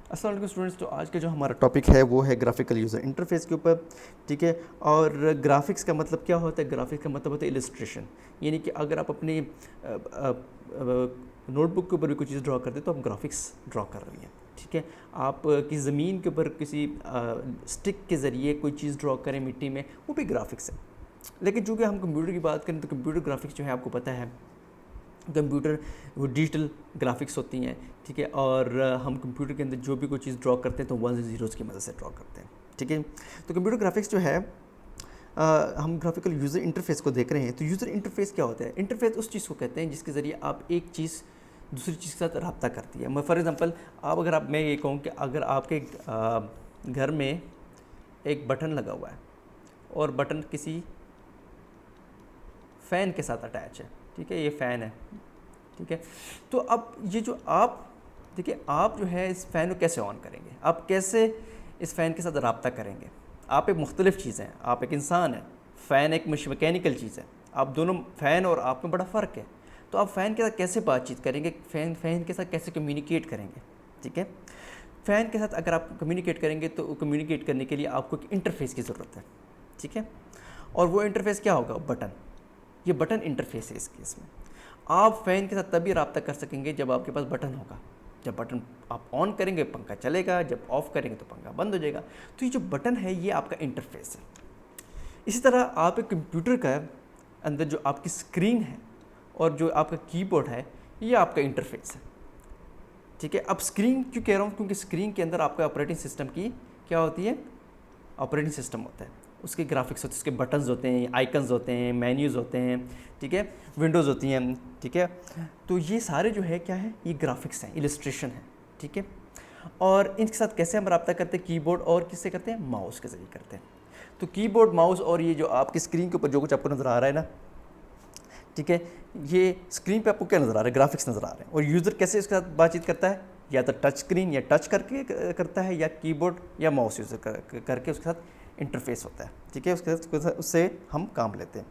अस्सलाम वालेकुम स्टूडेंट्स। तो आज का जो हमारा टॉपिक है वो है ग्राफिकल यूज़र इंटरफेस के ऊपर। ठीक है, और ग्राफिक्स का मतलब क्या होता है? ग्राफिक्स का मतलब होता है इलस्ट्रेशन। यानी कि अगर आप अपनी नोटबुक के ऊपर भी कोई चीज़ ड्रॉ करते हैं तो आप ग्राफिक्स ड्रॉ कर रही हैं। ठीक है, आप किसी ज़मीन के ऊपर किसी स्टिक के ज़रिए कोई चीज़ ड्रॉ करें मिट्टी में, वो भी ग्राफिक्स है। लेकिन चूँकि हम कंप्यूटर की बात करें तो कंप्यूटर ग्राफिक्स जो है आपको पता है, कंप्यूटर वो डिजिटल ग्राफिक्स होती हैं। ठीक है, और हम कंप्यूटर के अंदर जो भी कोई चीज़ ड्रॉ करते हैं तो वन ज़ीरोज़ की मदद से ड्रॉ करते हैं। ठीक है, तो कंप्यूटर ग्राफिक्स जो है हम ग्राफिकल यूज़र इंटरफेस को देख रहे हैं। तो यूज़र इंटरफेस क्या होता है? इंटरफेस उस चीज़ को कहते हैं जिसके ज़रिए आप एक चीज़ दूसरी चीज़ के साथ रब्ता करती है। मैं फॉर एग्ज़ाम्पल, मैं ये कहूँ कि अगर आपके घर में एक बटन लगा हुआ है और बटन किसी फ़ैन के साथ अटैच है। ठीक है, ये फ़ैन है। ठीक है, तो अब ये जो आप देखिए, आप जो है इस फ़ैन को कैसे ऑन करेंगे? आप कैसे इस फ़ैन के साथ रब्ता करेंगे? आप एक मुख्तलिफ़ चीज़ हैं, आप एक इंसान हैं, फ़ैन एक मैकेनिकल चीज़ है। आप दोनों, फ़ैन और आप में बड़ा फ़र्क है। तो आप फ़ैन के साथ कैसे बातचीत करेंगे? फ़ैन के साथ कैसे कम्युनिकेट करेंगे? ठीक है, फ़ैन के साथ अगर आप कम्युनिकेट करेंगे तो कम्युनिकेट करने के लिए आपको एक इंटरफेस की ज़रूरत है। ठीक है, और वो इंटरफेस क्या होगा? बटन। ये बटन इंटरफेस है इस केस में। आप फ़ैन के साथ तभी रब्ता कर सकेंगे जब आपके पास बटन होगा। जब बटन आप ऑन करेंगे पंखा चलेगा, जब ऑफ़ करेंगे तो पंखा बंद हो जाएगा। तो ये जो बटन है ये आपका इंटरफेस है। इसी तरह आप एक कंप्यूटर का अंदर जो आपकी स्क्रीन है और जो आपका कीबोर्ड है, ये आपका इंटरफेस है। ठीक है, अब स्क्रीन क्यों कह रहा हूँ? क्योंकि स्क्रीन के अंदर आपका ऑपरेटिंग सिस्टम की क्या होती है? ऑपरेटिंग सिस्टम होता है, उसके ग्राफिक्स होते हैं, उसके बटन्स होते हैं, आइकन्स होते हैं, मेन्यूज़ होते हैं। ठीक है, विंडोज़ होती हैं। ठीक है, तो ये सारे जो है क्या है? ये ग्राफिक्स हैं, इलस्ट्रेशन है। ठीक है, और इनके साथ कैसे हम रब्ता करते हैं? कीबोर्ड और किससे करते हैं? माउस के ज़रिए करते हैं। तो कीबोर्ड, माउस और ये जो आपकी स्क्रीन के ऊपर जो कुछ आपको नज़र आ रहा है ना, ठीक है, ये स्क्रीन पे आपको क्या नज़र आ रहा है? ग्राफिक्स नज़र आ रहे हैं। और यूज़र कैसे इसके साथ बातचीत करता है? या तो टच स्क्रीन या टच करके करता है, या कीबोर्ड या माउस यूज़र करके उसके साथ इंटरफेस होता है। ठीक है, उसके साथ उससे हम काम लेते हैं,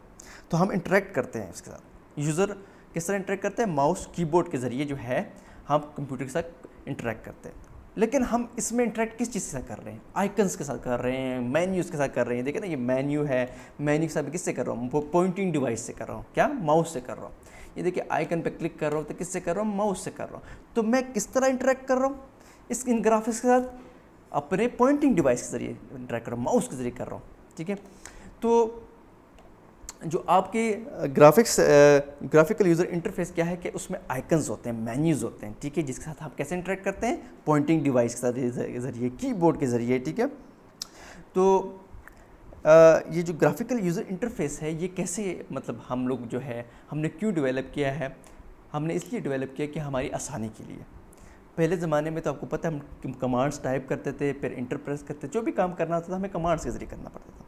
तो हम इंटरेक्ट करते हैं उसके साथ। यूज़र किस तरह इंटरेक्ट करते हैं? माउस कीबोर्ड के ज़रिए जो है हम कंप्यूटर के साथ इंटरेक्ट करते हैं। लेकिन हम इसमें इंटरेक्ट किस चीज़ के साथ कर रहे हैं? आइकन्स के साथ कर रहे हैं, मेन्यूज़ के साथ कर रहे हैं। देखिए ना, ये मेन्यू है, मेन्यू के साथ किससे कर रहा हूँ? पॉइंटिंग डिवाइस से कर रहा हूँ। क्या? माउस से कर रहा हूँ। ये देखिए, आइकन पे क्लिक कर रहा हूँ तो किससे कर रहा हूँ? माउस से कर रहा हूँ। तो मैं किस तरह इंटरेक्ट कर रहा हूँ इन ग्राफिक्स के साथ? अपने पॉइंटिंग डिवाइस के ज़रिए इंटरेक्ट कर रहा हूँ, माउस के ज़रिए कर रहा हूँ। ठीक है, तो जो आपके ग्राफिकल यूज़र इंटरफेस क्या है कि उसमें आइकन्स होते हैं, मेन्यूज़ होते हैं। ठीक है, जिसके साथ आप कैसे इंटरेक्ट करते हैं? पॉइंटिंग डिवाइस के साथ ज़रिए, कीबोर्ड के ज़रिए। ठीक है, तो ये जो ग्राफिकल यूज़र इंटरफेस है ये कैसे, मतलब हम लोग जो है हमने क्यों डेवलप किया है? हमने इसलिए डेवलप किया कि हमारी आसानी के लिए। पहले ज़माने में तो आपको पता है हम कमांड्स टाइप करते थे, फिर इंटर प्रेस करते, जो भी काम करना होता था हमें कमांड्स के ज़रिए करना पड़ता था।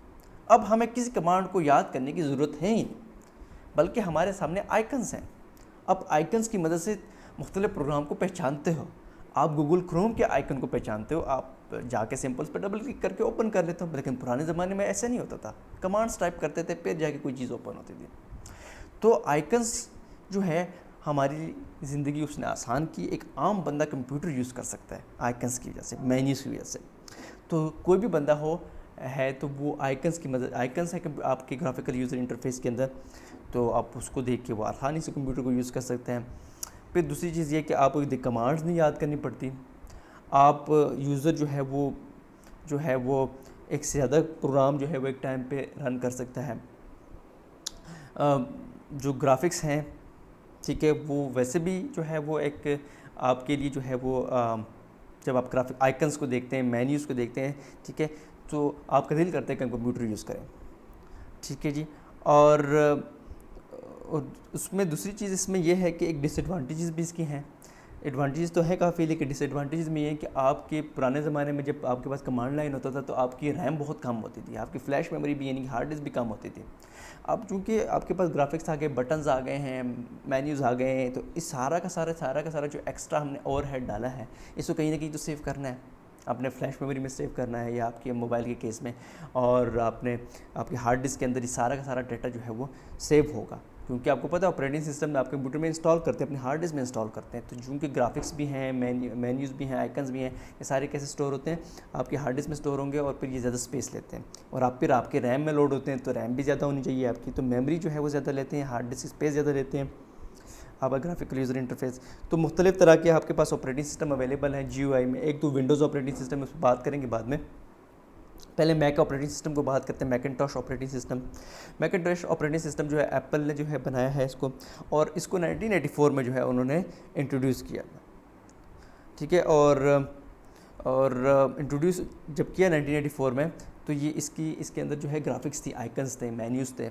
अब हमें किसी कमांड को याद करने की ज़रूरत है ही नहीं, बल्कि हमारे सामने आइकन्स हैं। अब आइकन्स की मदद से मुख्तलिफ प्रोग्राम को पहचानते हो। आप गूगल क्रोम के आइकन को पहचानते हो, आप जाके सिंपल्स पर डबल क्लिक करके ओपन कर लेते हो। लेकिन पुराने ज़माने में ऐसा नहीं होता था, कमांड्स टाइप करते थे, फिर जाके कोई चीज़ ओपन होती थी। तो आइकन्स जो है हमारी ज़िंदगी उसने आसान की। एक आम बंदा कंप्यूटर यूज़ कर सकता है आइकन्स की वजह से, मेन्यूज़ की वजह से। तो कोई भी बंदा हो है तो वो आइकन्स की मदद, आइकन्स है कि आपके ग्राफिकल यूज़र इंटरफेस के अंदर, तो आप उसको देख के वो आसानी से कंप्यूटर को यूज़ कर सकते हैं। फिर दूसरी चीज़ ये कि आपको कमांड्स नहीं याद करनी पड़ती। आप यूज़र जो है वो एक से ज़्यादा प्रोग्राम जो है वो एक टाइम पे रन कर सकता है। जो ग्राफिक्स हैं, ठीक है, वो वैसे भी जो है वो एक आपके लिए जो है वो जब आप ग्राफिक आइकन्स को देखते हैं, मेन्यूज़ को देखते हैं, ठीक है, तो आपका दिल करता है कि हम कंप्यूटर यूज़ करें। ठीक है जी, और उसमें दूसरी चीज़ इसमें यह है कि एक डिसएडवांटेजेस भी इसकी हैं। एडवांटेज तो है काफ़ी, लेकिन डिसएडवांटेज में ये है कि आपके पुराने ज़माने में जब आपके पास कमांड लाइन होता था तो आपकी रैम बहुत कम होती थी, आपकी फ्लैश मेमोरी भी यानी कि हार्ड डिस्क भी कम होती थी। अब चूँकि आपके पास ग्राफिक्स आ गए, बटन्स आ गए हैं, मेन्यूज़ आ गए हैं, तो इस सारा का सारा जो एक्स्ट्रा हमने ओवरहेड डाला है, इसको कहीं ना कहीं तो सेव करना है, अपने फ्लैश मेमोरी में सेव करना है या आपके मोबाइल के केस में, और आपके हार्ड डिस्क के अंदर ये सारा का सारा डाटा जो है वो सेव होगा। क्योंकि आपको पता है ऑपरेटिंग सिस्टम आपके कंप्यूटर में इंस्टॉल करते हैं, अपने हार्ड डिस्क में इंस्टॉल करते हैं, तो चूँकि ग्राफिक्स भी हैं, मेन्यूज़ भी हैं, आइकन्स भी हैं, ये सारे कैसे स्टोर होते हैं, आपके हार्ड डिस्क में स्टोर होंगे और फिर ये ज़्यादा स्पेस लेते हैं, और आप फिर आपके रैम में लोड होते हैं, तो रैम भी ज़्यादा होनी चाहिए आपकी, तो मेमोरी जो है वो ज़्यादा लेते हैं, हार्ड डिस्क स्पेस ज़्यादा लेते हैं। आप ग्राफिकल यूज़र इंटरफेस, तो मुख्तलिफ तरह के आपके पास ऑपरेटिंग सिस्टम अवेलेबल हैं GUI में। एक तो विंडोज़ ऑपरेटिंग सिस्टम, उस पर बात करेंगे बाद में, पहले मैक ऑपरेटिंग सिस्टम को बात करते हैं। मैकिन्टॉश ऑपरेटिंग सिस्टम, मैकिन्टॉश ऑपरेटिंग सिस्टम जो है एप्पल ने जो है बनाया है इसको, और इसको 1984 में जो है उन्होंने इंट्रोड्यूस किया, ठीक है। और इंट्रोड्यूस जब किया 1984 में, तो ये इसके अंदर जो है ग्राफिक्स थी, आइकन्स थे, मेन्यूज़ थे,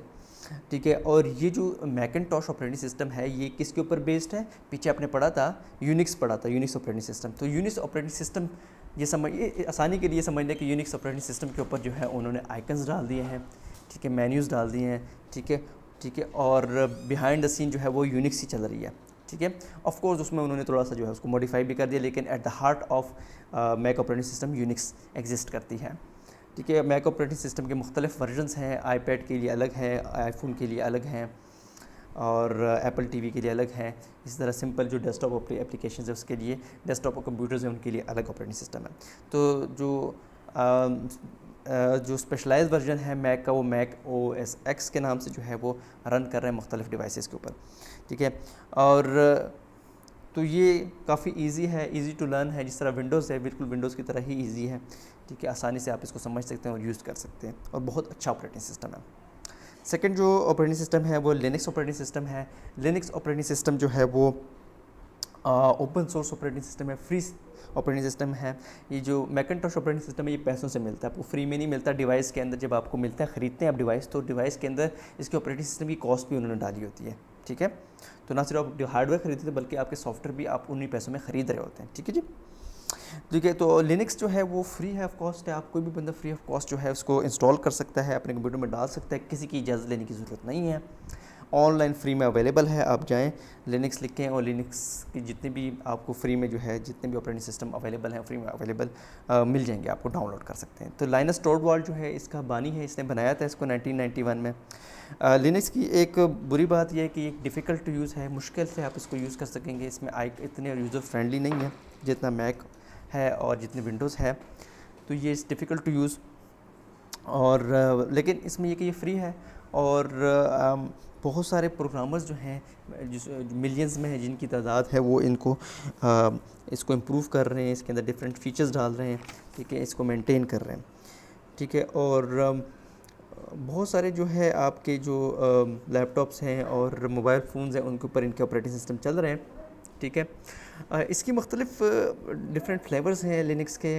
ठीक है। और ये जो मैकिन्टॉश ऑपरेटिंग सिस्टम है ये किसके ऊपर बेस्ड है, पीछे आपने पढ़ा था यूनिक्स पढ़ा था, यूनिक्स ऑपरेटिंग सिस्टम। तो यूनिक्स ऑपरेटिंग सिस्टम ये आसानी के लिए समझ लें कि यूनिक्स ऑपरेटिंग सिस्टम के ऊपर जो है उन्होंने आइकन्स डाल दिए हैं, ठीक है, मेन्यूज़ डाल दिए हैं, ठीक है, और बिहाइंड द सीन जो है वो यूनिक्स ही चल रही है, ठीक है। ऑफ कोर्स उसमें उन्होंने थोड़ा सा जो है उसको मॉडिफाई भी कर दिया, लेकिन at the heart of Mac operating system Unix exist करती है, ठीक है। मैक ऑपरेटिंग सिस्टम के मुख्तलिफ वर्जन्स हैं, आईपैड के लिए अलग हैं, आईफोन के लिए अलग हैं, और एप्पल टीवी के लिए अलग हैं। इस तरह सिंपल जो डेस्कटॉप एप्लीकेशन है उसके लिए, डेस्कटॉप कंप्यूटर्स हैं उनके लिए अलग ऑपरेटिंग सिस्टम है। तो जो स्पेशलाइज्ड वर्जन है मैक का, वो मैक OS X के नाम से जो है वो रन कर रहे हैं मुख्तलिफ डिवाइसेस के ऊपर, ठीक है। और तो ये काफ़ी इजी है, इजी टू लर्न है, जिस तरह विंडोज़ है बिल्कुल विंडोज़ की तरह ही इजी है, ठीक है। आसानी से आप इसको समझ सकते हैं और यूज़ कर सकते हैं, और बहुत अच्छा ऑपरेटिंग सिस्टम है। सेकंड जो ऑपरेटिंग सिस्टम है वो लिनक्स ऑपरेटिंग सिस्टम है। लिनक्स ऑपरेटिंग सिस्टम जो है वो ओपन सोर्स ऑपरेटिंग सिस्टम है, फ्री ऑपरेटिंग सिस्टम है। ये जो मैकिन्टॉश ऑपरेटिंग सिस्टम है ये पैसों से मिलता है, आपको फ्री में नहीं मिलता। डिवाइस के अंदर जब आपको मिलता है, ख़रीदते हैं आप डिवाइस, तो डिवाइस के अंदर इसके ऑपरेटिंग सिस्टम की कॉस्ट भी उन्होंने डाली होती है, ठीक है। तो ना सिर्फ आप हार्डवेयर खरीदते थे बल्कि आपके सॉफ्टवेयर भी आप उन्हीं पैसों में ख़रीद रहे होते हैं, ठीक है जी, ठीक है। तो लिनक्स जो है वो फ्री है ऑफ कॉस्ट है, आप कोई भी बंदा फ्री ऑफ कॉस्ट जो है उसको इंस्टॉल कर सकता है, अपने कंप्यूटर में डाल सकता है, किसी की इजाज़त लेने की ज़रूरत नहीं है, ऑनलाइन फ्री में अवेलेबल है। आप जाएं लिनक्स लिखें और लिनक्स की जितने भी आपको फ्री में जो है जितने भी ऑपरेटिंग सिस्टम अवेलेबल हैं फ्री में अवेलेबल मिल जाएंगे, आपको डाउनलोड कर सकते हैं। तो लाइनस टॉर्वाल्ड जो है इसका बानी है, इसने बनाया था इसको 1991 में। लिनक्स की एक बुरी बात यह है कि एक डिफ़िकल्ट टू यूज़ है, मुश्किल से आप इसको यूज़ कर सकेंगे, इसमें इतने यूज़र फ्रेंडली नहीं है जितना मैक है और जितने विंडोज़ है, तो ये डिफ़िकल्ट टू यूज़। और लेकिन इसमें ये कि ये फ्री है, और बहुत सारे प्रोग्रामर्स जो हैं जिस मिलियंस में है जिनकी तादाद है वो इसको इम्प्रूव कर रहे हैं, इसके अंदर डिफरेंट फीचर्स डाल रहे हैं, ठीक है, इसको मेंटेन कर रहे हैं, ठीक है। और बहुत सारे जो है आपके जो लैपटॉप्स हैं और मोबाइल फ़ोन्स हैं उनके ऊपर इनके ऑपरेटिंग सिस्टम चल रहे हैं, ठीक है। इसकी मुख्तलिफ डिफरेंट फ्लेवर्स हैं लिनक्स के,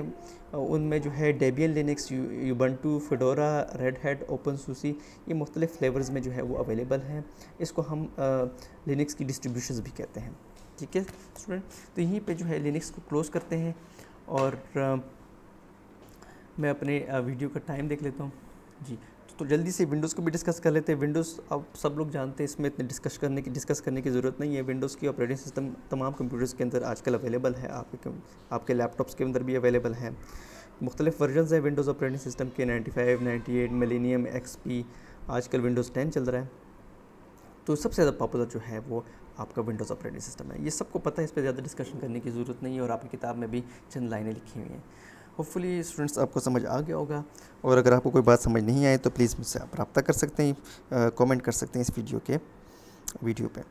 उनमें जो है Debian Linux, Ubuntu, Fedora, Red Hat, openSUSE, ये मुख्तलिफ फ्लेवर्स में जो है वो अवेलेबल हैं। इसको हम लिनक्स की डिस्ट्रीब्यूशंस भी कहते हैं, ठीक है स्टूडेंट। तो यहीं पे जो है लिनक्स को क्लोज़ करते हैं, और मैं अपने वीडियो का टाइम देख लेता हूँ जी। तो जल्दी से विंडोज़ को भी डिस्कस कर लेते हैं। विंडोज़ अब सब लोग जानते हैं, इसमें इतने डिस्कस करने की ज़रूरत नहीं है। विंडोज़ की ऑपरेटिंग सिस्टम तमाम कंप्यूटर्स के अंदर आजकल अवेलेबल है, आपके लैपटॉप्स के अंदर भी अवेलेबल है। मुख्तलिफ वर्जन्स हैं विंडोज़ ऑपरेटिंग सिस्टम के, 95, 98, मिलेनियम, XP, आजकल विंडोज़ 10 चल रहा है। तो सबसे ज़्यादा पॉपुलर जो है वो आपका विंडोज़ ऑपरेटिंग सिस्टम है, ये सबको पता है, इस पर ज़्यादा डिस्कशन करने की ज़रूरत नहीं है, और आपकी किताब में भी चंद लाइनें लिखी हुई हैं। होपफुली स्टूडेंट्स आपको समझ आ गया होगा, और अगर आपको कोई बात समझ नहीं आए तो प्लीज़ मुझसे आप रब्ता कर सकते हैं, कमेंट कर सकते हैं इस वीडियो पे।